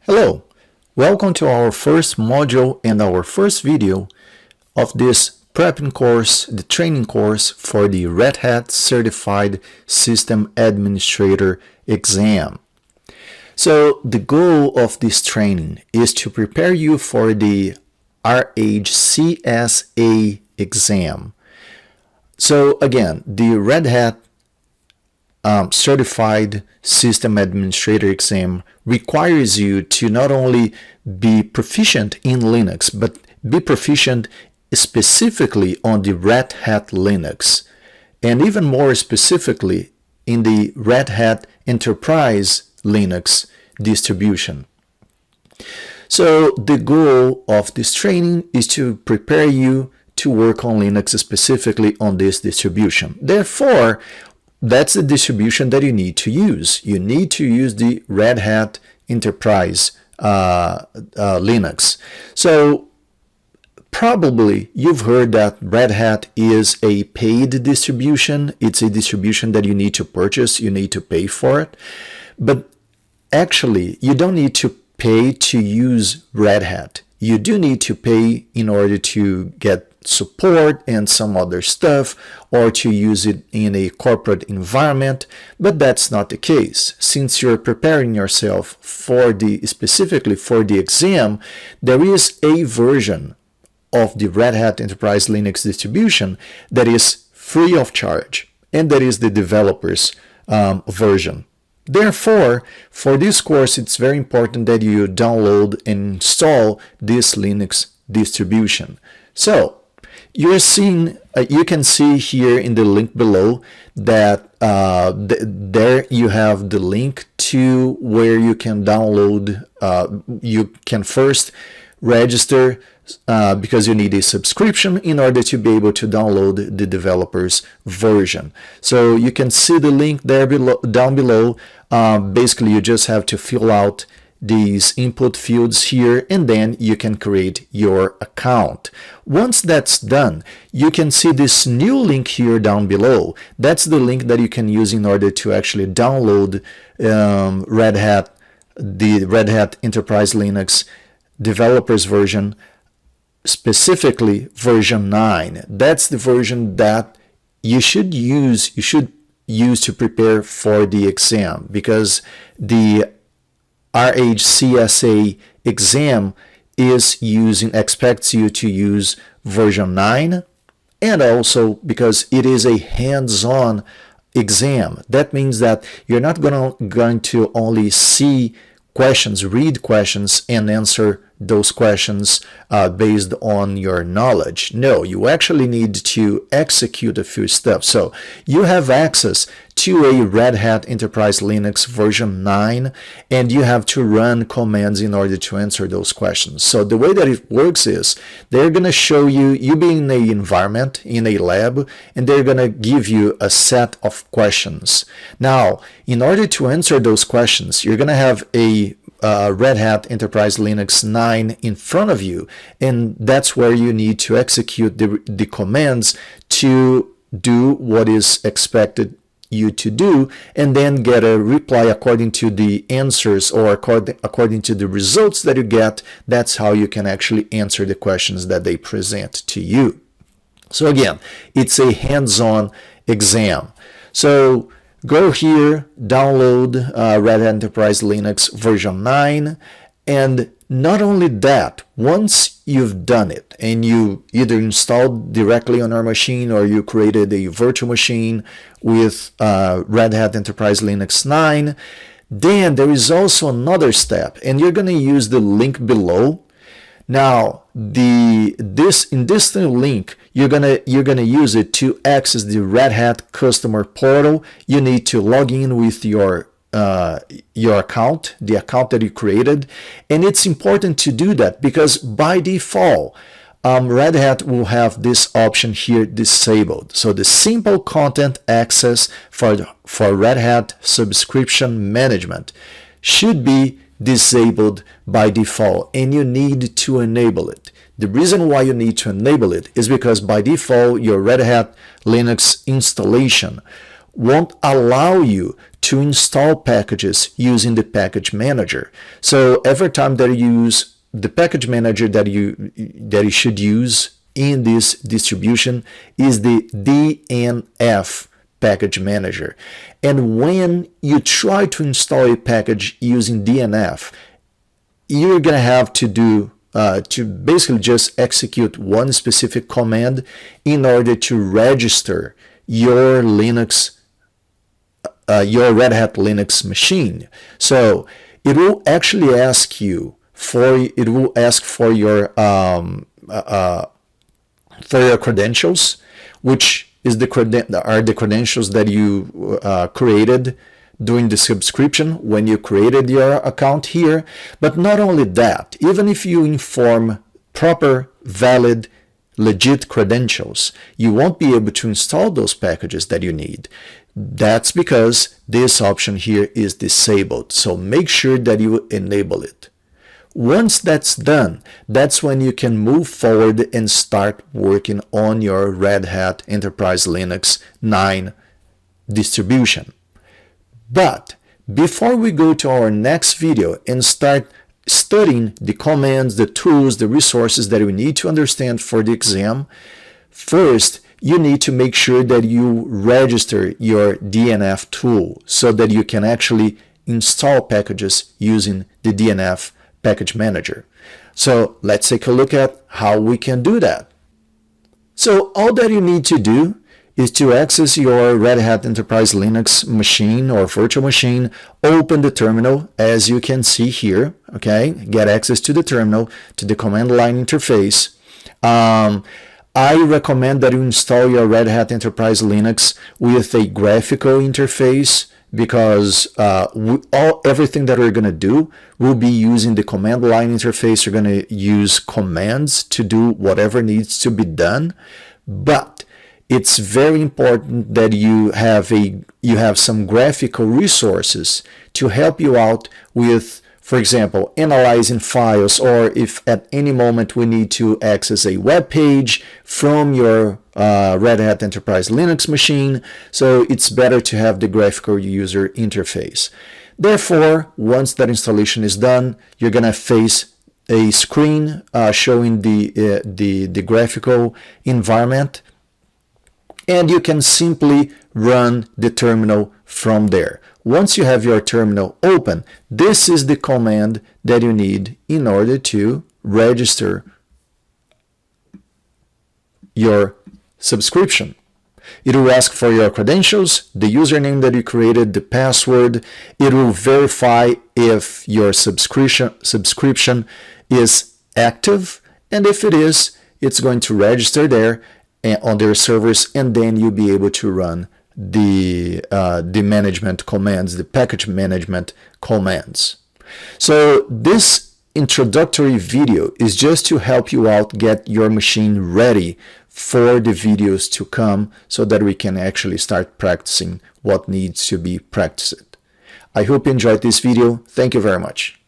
Hello, welcome to our first module and our first video of this prepping course, the training course for the Red Hat Certified System Administrator exam. So the goal of this training is to prepare you for the RHCSA exam. So again, the Red Hat Certified System Administrator exam requires you to not only be proficient in Linux, but be proficient specifically on the Red Hat Linux, and even more specifically in the Red Hat Enterprise Linux distribution. So the goal of this training is to prepare you to work on Linux, specifically on this distribution. Therefore, that's the distribution that you need to use. You need to use the Red Hat Enterprise Linux. So probably you've heard that Red Hat is a paid distribution. It's a distribution that you need to purchase. You need to pay for it. But actually, you don't need to pay to use Red Hat. You do need to pay in order to get support and some other stuff, or to use it in a corporate environment, but that's not the case. Since you're preparing yourself specifically for the exam, there is a version of the Red Hat Enterprise Linux distribution that is free of charge, and that is the developer's version. Therefore, for this course, it's very important that you download and install this Linux distribution. So, you can see here in the link below that there you have the link to where you can download. You can first register because you need a subscription in order to be able to download the developer's version. So you can see the link there down below. Basically, you just have to fill out these input fields here, and then you can create your account. Once that's done, you can see this new link here down below. That's the link that you can use in order to actually download the Red Hat Enterprise Linux developers version, specifically version 9. That's the version that you should use to prepare for the exam, because the RHCSA exam expects you to use version 9, and also because it is a hands-on exam. That means that you're not going to only see questions, read questions, and answer those questions based on your knowledge. No, you actually need to execute a few steps. So you have access to a Red Hat Enterprise Linux version 9, and you have to run commands in order to answer those questions. So the way that it works is they're going to show you being in an environment, in a lab, and they're going to give you a set of questions. Now, in order to answer those questions, you're going to have a Red Hat Enterprise Linux 9 in front of you, and that's where you need to execute the commands to do what is expected you to do, and then get a reply according to the answers, or according to the results that you get. That's how you can actually answer the questions that they present to you. So again, it's a hands-on exam. So go here, download Red Hat Enterprise Linux version 9, and not only that, once you've done it and you either installed directly on our machine or you created a virtual machine with Red Hat Enterprise Linux 9, then there is also another step, and you're going to use the link below. Now, in this new link, you're gonna use it to access the Red Hat customer portal. You need to log in with your account, the account that you created, and it's important to do that because by default, Red Hat will have this option here disabled. So the simple content access for Red Hat subscription management should be disabled by default, and you need to enable it. The reason why you need to enable it is because by default your Red Hat Linux installation won't allow you to install packages using the package manager. So every time that you use the package manager that you should use in this distribution is the DNF package manager. And when you try to install a package using DNF, you're gonna have to do to basically just execute one specific command in order to register your Linux, your Red Hat Linux machine. So it will actually ask you for your credentials, which is are the credentials that you created during the subscription when you created your account here. But not only that, even if you inform proper, valid, legit credentials, you won't be able to install those packages that you need. That's because this option here is disabled. So make sure that you enable it. Once that's done, that's when you can move forward and start working on your Red Hat Enterprise Linux 9 distribution. But before we go to our next video and start studying the commands, the tools, the resources that we need to understand for the exam, first you need to make sure that you register your DNF tool so that you can actually install packages using the DNF package manager. So let's take a look at how we can do that. So all that you need to do is to access your Red Hat Enterprise Linux machine or virtual machine, open the terminal as you can see here, okay? Get access to the terminal, to the command line interface. I recommend that you install your Red Hat Enterprise Linux with a graphical interface because everything that we're going to do will be using the command line interface. You're going to use commands to do whatever needs to be done, but it's very important that you have some graphical resources to help you out with, for example, analyzing files, or if at any moment we need to access a web page from your Red Hat Enterprise Linux machine. So it's better to have the graphical user interface. Therefore, once that installation is done, you're going to face a screen showing the graphical environment, and you can simply run the terminal from there. Once you have your terminal open, this is the command that you need in order to register your subscription. It will ask for your credentials, the username that you created, the password. It will verify if your subscription is active, and if it is, it's going to register there on their servers, and then you'll be able to run the management commands, the package management commands. So this introductory video is just to help you out get your machine ready for the videos to come so that we can actually start practicing what needs to be practiced. I hope you enjoyed this video. Thank you very much.